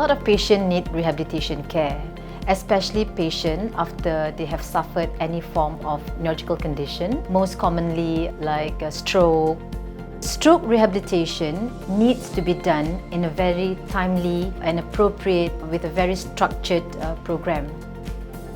lot of patients need rehabilitation care, especially patients after they have suffered any form of neurological condition, most commonly like a stroke. Stroke rehabilitation needs to be done in a very timely and appropriate with a very structured program.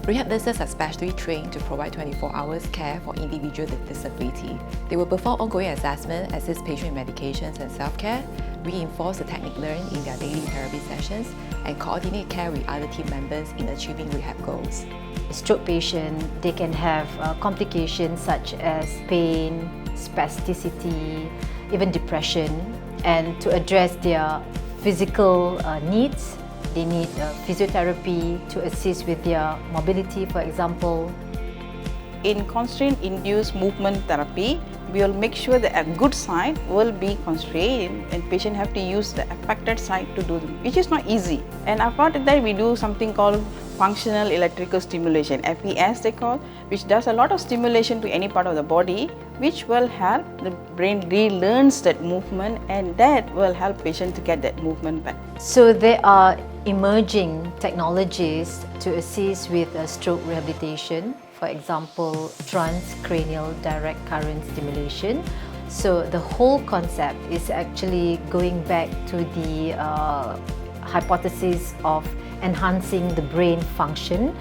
Rehab nurses are specially trained to provide 24 hours care for individuals with disability. They will perform ongoing assessment, assist patients with medications and self-care, reinforce the technique learned in their daily therapy sessions, and coordinate care with other team members in achieving rehab goals. Stroke patients, they can have complications such as pain, spasticity, even depression, and to address their physical needs, they need physiotherapy to assist with their mobility, for example. In constraint-induced movement therapy, we will make sure that a good side will be constrained and patient have to use the affected side to do them, which is not easy. And apart of that, we do something called functional electrical stimulation, FES they call, which does a lot of stimulation to any part of the body, which will help the brain relearns that movement, and that will help patient to get that movement back. So there are emerging technologies to assist with stroke rehabilitation. For example, transcranial direct current stimulation. So the whole concept is actually going back to the hypothesis of enhancing the brain function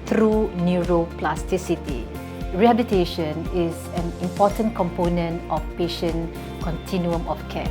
through neuroplasticity. Rehabilitation is an important component of patient continuum of care.